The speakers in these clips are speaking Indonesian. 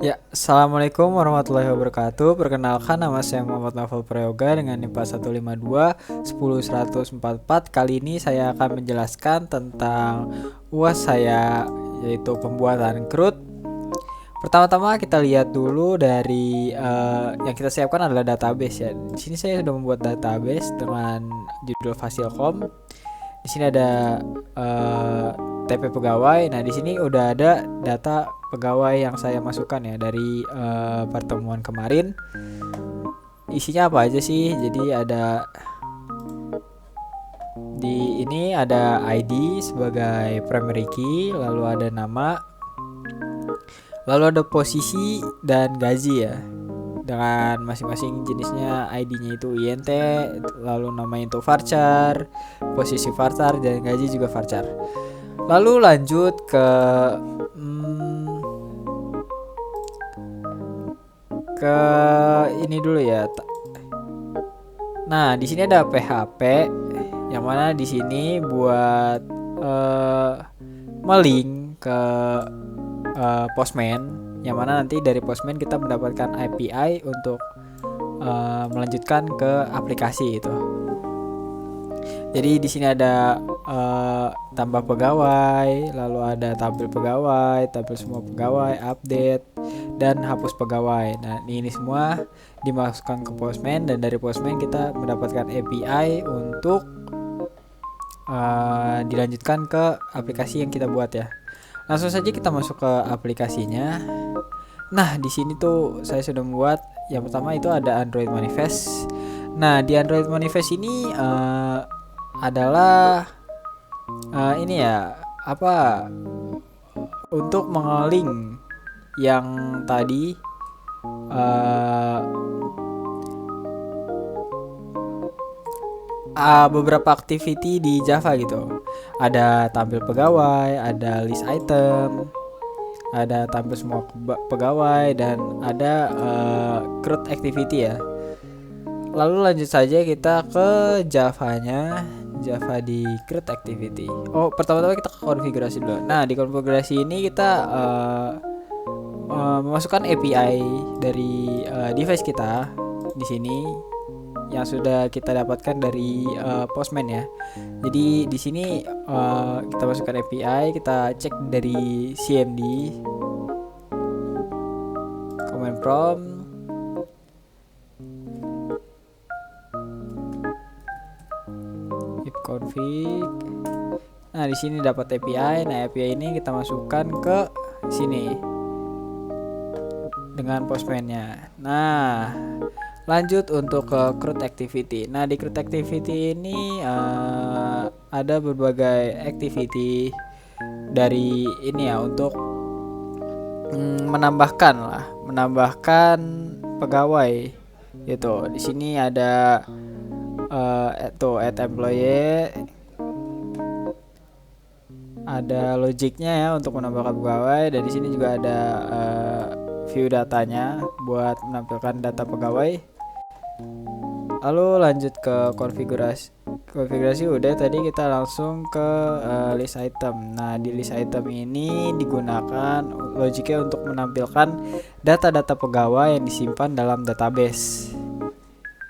Ya, Assalamualaikum warahmatullahi wabarakatuh. Perkenalkan, nama saya Muhammad Naufal Prayoga dengan NIM 152 10144. Kali ini saya akan menjelaskan tentang UAS saya, yaitu pembuatan CRUD. Pertama-tama kita lihat dulu dari yang kita siapkan adalah database ya. Di sini saya sudah membuat database dengan judul Fasilkom. Di sini ada TP pegawai. Nah, di sini udah ada data pegawai yang saya masukkan ya dari pertemuan kemarin. Isinya apa aja sih? Jadi ada di ini ada ID sebagai primary key, lalu ada nama, lalu ada posisi dan gaji ya. Dengan masing-masing jenisnya ID-nya itu INT, lalu namanya itu varchar, posisi varchar dan gaji juga varchar. Lalu lanjut ke ke ini dulu ya. Nah, di sini ada PHP yang mana di sini buat melink ke Postman, yang mana nanti dari Postman kita mendapatkan API untuk melanjutkan ke aplikasi itu. Jadi di sini ada tambah pegawai, lalu ada tampil pegawai, tampil semua pegawai, update, dan hapus pegawai. Nah, ini semua dimasukkan ke Postman, dan dari Postman kita mendapatkan API untuk dilanjutkan ke aplikasi yang kita buat ya. Langsung saja kita masuk ke aplikasinya. Nah, di sini tuh saya sudah membuat yang pertama itu ada Android Manifest. Nah, di Android Manifest ini adalah ini ya apa untuk mengeling yang tadi beberapa activity di Java gitu. Ada tampil pegawai, ada list item, ada tampil semua pegawai, dan ada CRUD activity ya. Lalu lanjut saja kita ke Java-nya, Java di CRUD activity. Oh, pertama-tama kita ke konfigurasi dulu. Nah, di konfigurasi ini kita memasukkan API dari device kita di sini yang sudah kita dapatkan dari Postman ya. Jadi di sini kita masukkan API, kita cek dari CMD command prompt, config. Nah, di sini dapat API. Nah, API ini kita masukkan ke sini dengan Postman-nya. Nah, lanjut untuk ke CRUD activity. Nah, di CRUD activity ini ada berbagai activity dari ini ya untuk menambahkan pegawai gitu. Di sini ada add employee, ada logiknya ya untuk menambahkan pegawai, dan di sini juga ada view datanya buat menampilkan data pegawai. Lalu lanjut ke konfigurasi udah, tadi kita langsung ke list item. Nah, di list item ini digunakan logiknya untuk menampilkan data-data pegawai yang disimpan dalam database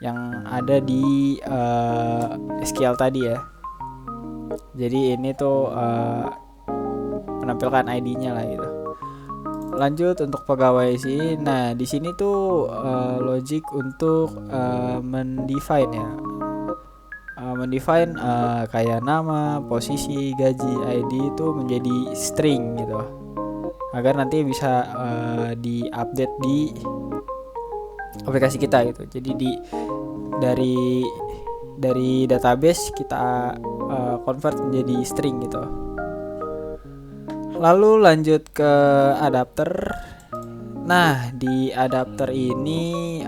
yang ada di SQL tadi ya. Jadi ini tuh menampilkan ID-nya lah gitu. Lanjut untuk pegawai sih. Nah, di sini tuh logic untuk mendefine ya. Mendefine kayak nama, posisi, gaji, ID itu menjadi string gitu. Agar nanti bisa di-update di aplikasi kita gitu. Jadi dari database kita convert menjadi string gitu. Lalu lanjut ke adapter. Nah, di adapter ini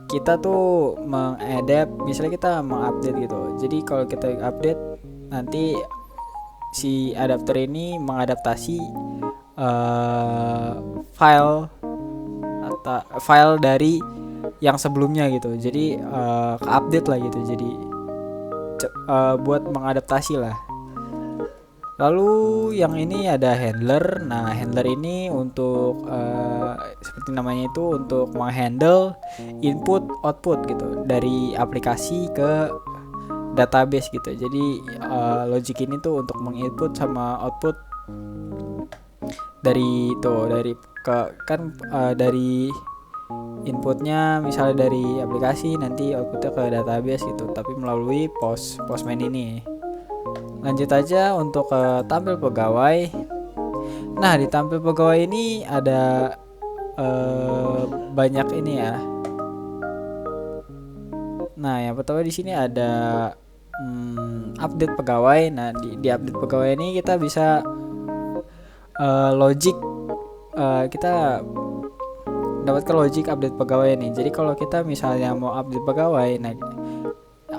kita tuh mengadapt, misalnya kita mengupdate gitu. Jadi kalau kita update, nanti si adapter ini mengadaptasi file dari yang sebelumnya gitu. Jadi ke-update lah gitu. Jadi buat mengadaptasi lah. Lalu yang ini ada handler. Nah, handler ini untuk seperti namanya itu untuk menghandle input output gitu dari aplikasi ke database gitu. Jadi logic ini tuh untuk menginput sama output dari dari inputnya misalnya dari aplikasi, nanti outputnya ke database gitu, tapi melalui postman ini. Lanjut aja untuk tampil pegawai. Nah, di tampil pegawai ini ada banyak ini ya. Nah, yang pertama di sini ada update pegawai. Nah, di update pegawai ini kita bisa logic, kita dapatkan logic update pegawai ini. Jadi kalau kita misalnya mau update pegawai, nah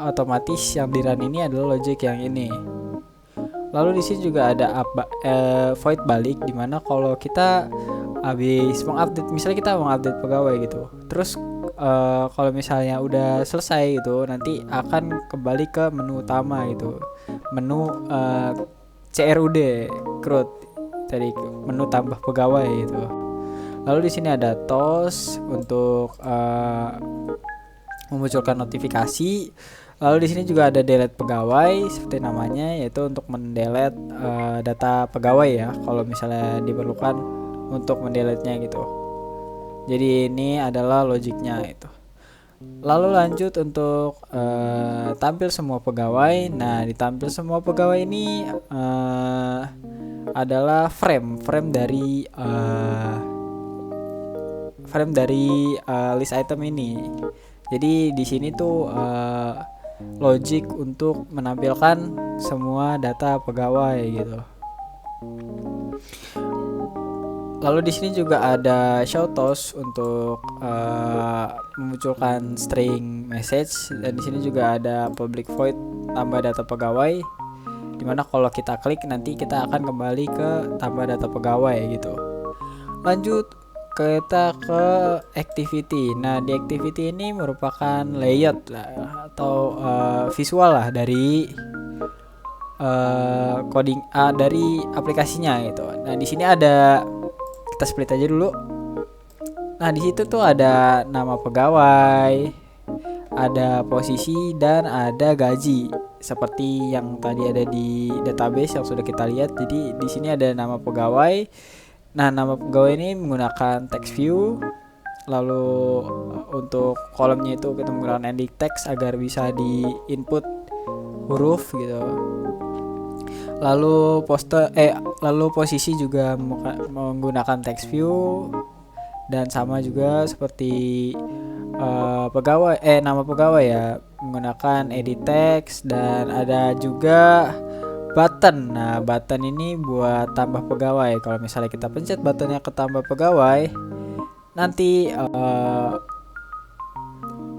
otomatis yang di run ini adalah logic yang ini. Lalu di sini juga ada void balik, dimana kalau kita habis mengupdate, misalnya kita mengupdate pegawai gitu, terus kalau misalnya udah selesai gitu, nanti akan kembali ke menu utama gitu, menu CRUD CRUD dari menu tambah pegawai gitu. Lalu di sini ada toast untuk memunculkan notifikasi. Lalu di sini juga ada delete pegawai seperti namanya, yaitu untuk mendelete data pegawai ya, kalau misalnya diperlukan untuk mendelete-nya gitu. Jadi ini adalah logiknya itu. Lalu lanjut untuk tampil semua pegawai. Nah, di tampil semua pegawai ini adalah frame dari list item ini. Jadi di sini tuh logic untuk menampilkan semua data pegawai gitu. Lalu di sini juga ada show toast untuk memunculkan string message, dan di sini juga ada public void tambah data pegawai, dimana kalau kita klik nanti kita akan kembali ke tambah data pegawai gitu. Lanjut kita ke activity. Nah, di activity ini merupakan layout lah, atau visual lah dari coding dari aplikasinya gitu. Nah, di sini ada, kita split aja dulu. Nah, di situ tuh ada nama pegawai, ada posisi, dan ada gaji seperti yang tadi ada di database yang sudah kita lihat. Jadi di sini ada nama pegawai. Nah, nama pegawai ini menggunakan text view. Lalu untuk kolomnya itu kita menggunakan ending text agar bisa di input huruf gitu. Lalu posisi juga menggunakan text view, dan sama juga seperti nama pegawai ya, menggunakan edit text, dan ada juga button. Nah, button ini buat tambah pegawai. Kalau misalnya kita pencet buttonnya ke tambah pegawai, nanti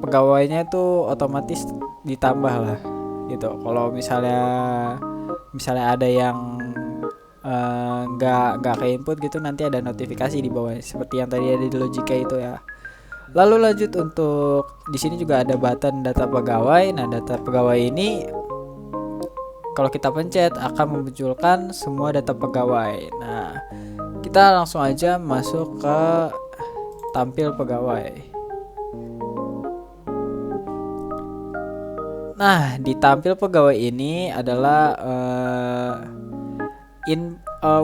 pegawainya itu otomatis ditambah lah gitu. Kalau misalnya ada yang nggak ke input gitu, nanti ada notifikasi di bawah seperti yang tadi ada di logika itu ya. Lalu lanjut untuk di sini juga ada button data pegawai. Nah, data pegawai ini kalau kita pencet akan memunculkan semua data pegawai. Nah, kita langsung aja masuk ke tampil pegawai. Nah, di tampil pegawai ini adalah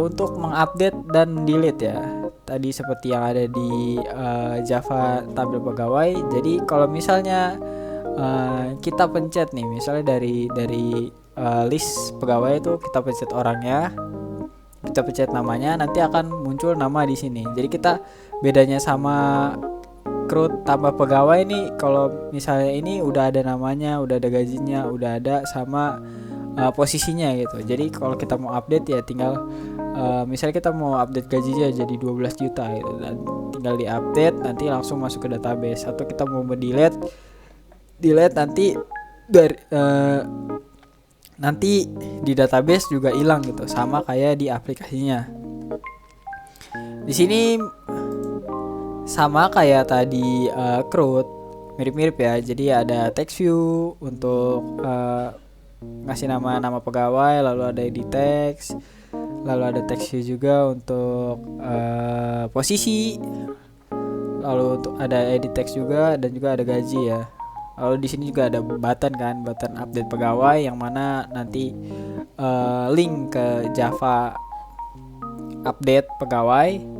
untuk mengupdate dan delete ya. Tadi seperti yang ada di Java tampil pegawai. Jadi kalau misalnya kita pencet nih, misalnya dari list pegawai itu kita pencet orangnya, kita pencet namanya, nanti akan muncul nama di sini. Jadi kita bedanya sama CRUD tambah pegawai nih, kalau misalnya ini udah ada namanya, udah ada gajinya, udah ada sama posisinya gitu. Jadi kalau kita mau update ya tinggal misalnya kita mau update gajinya jadi 12 juta gitu, dan tinggal di-update, nanti langsung masuk ke database. Atau kita mau delete nanti dari nanti di database juga hilang gitu, sama kayak di aplikasinya. Di sini sama kayak tadi CRUD, mirip-mirip ya. Jadi ada text view untuk ngasih nama pegawai, lalu ada edit text, lalu ada text view juga untuk posisi, lalu untuk ada edit text juga, dan juga ada gaji ya. Lalu di sini juga ada button update pegawai, yang mana nanti link ke Java update pegawai.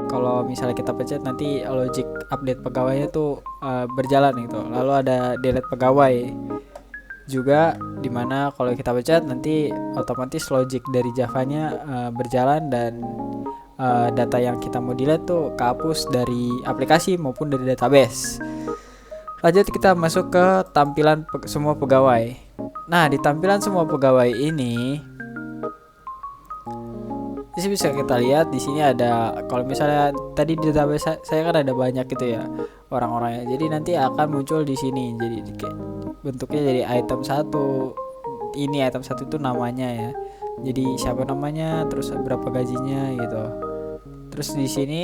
Kalau misalnya kita pencet, nanti logic update pegawainya tuh berjalan gitu. Lalu ada delete pegawai juga, dimana kalau kita pencet nanti otomatis logic dari Javanya berjalan, dan data yang kita mau delete tuh kehapus dari aplikasi maupun dari database. Lanjut kita masuk ke tampilan semua pegawai. Nah, di tampilan semua pegawai ini bisa kita lihat di sini ada, kalau misalnya tadi di database saya kan ada banyak gitu ya orang-orangnya. Jadi nanti akan muncul di sini. Jadi kayak bentuknya jadi item 1. Ini item 1 itu namanya ya. Jadi siapa namanya, terus berapa gajinya gitu. Terus di sini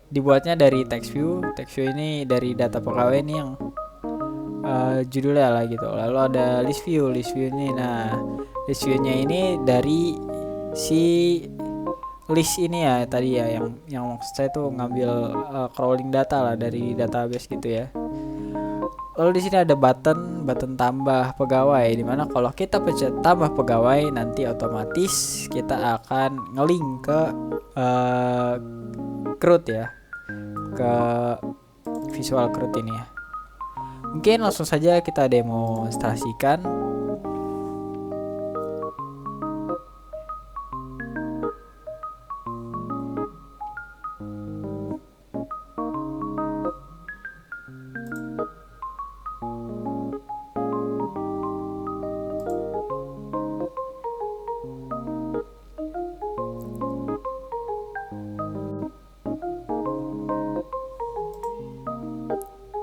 dibuatnya dari text view. Text view ini dari data pegawai ini yang judulnya lah gitu. Lalu ada list view ini. Nah, list view-nya ini dari si list ini ya tadi ya, yang maksud saya tuh ngambil crawling data lah dari database gitu ya. Lalu di sini ada button tambah pegawai, dimana kalau kita pencet tambah pegawai nanti otomatis kita akan ngelink ke CRUD ya, ke visual CRUD ini ya. Mungkin langsung saja kita demonstrasikan.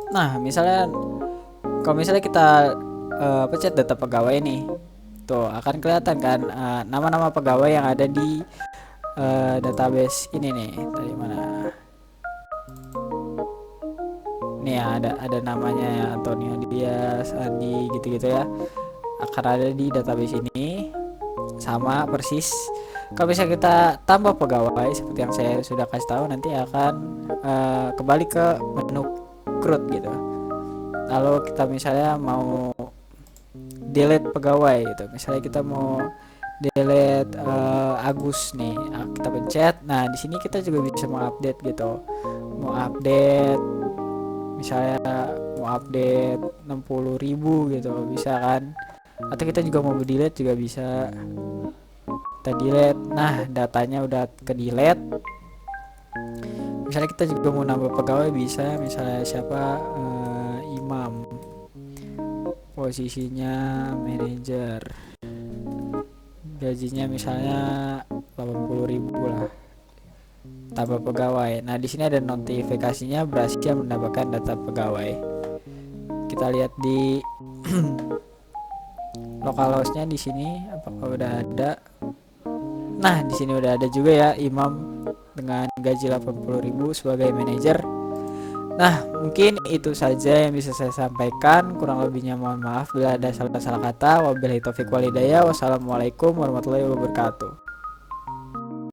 Nah, kalau misalnya kita pencet data pegawai nih, tuh akan kelihatan kan nama-nama pegawai yang ada di database ini nih. Tadi mana? Nih ya, ada namanya ya, Antonio Dias, Andi gitu-gitu ya. Akan ada di database ini sama persis. Kalau misalnya kita tambah pegawai seperti yang saya sudah kasih tahu, nanti akan kembali ke menu CRUD gitu. Lalu kita misalnya mau delete pegawai gitu. Misalnya kita mau delete Agus nih, kita pencet. Nah, di sini kita juga bisa mengupdate gitu. Mau update misalnya mau update 60.000 gitu, bisa kan? Atau kita juga mau delete juga bisa. Kita delete. Nah, datanya udah ke delete. Misalnya kita juga mau nambah pegawai bisa, misalnya siapa, Imam, posisinya manajer, gajinya misalnya 80.000 lah, tambah pegawai. Nah, di sini ada notifikasinya berhasil mendapatkan data pegawai. Kita lihat di localhost-nya di sini apakah udah ada. Nah, di sini udah ada juga ya, Imam dengan gaji 80.000 sebagai manajer. Nah, mungkin itu saja yang bisa saya sampaikan. Kurang lebihnya mohon maaf bila ada salah kata. Wabillahi taufiq walhidayah. Wassalamualaikum warahmatullahi wabarakatuh.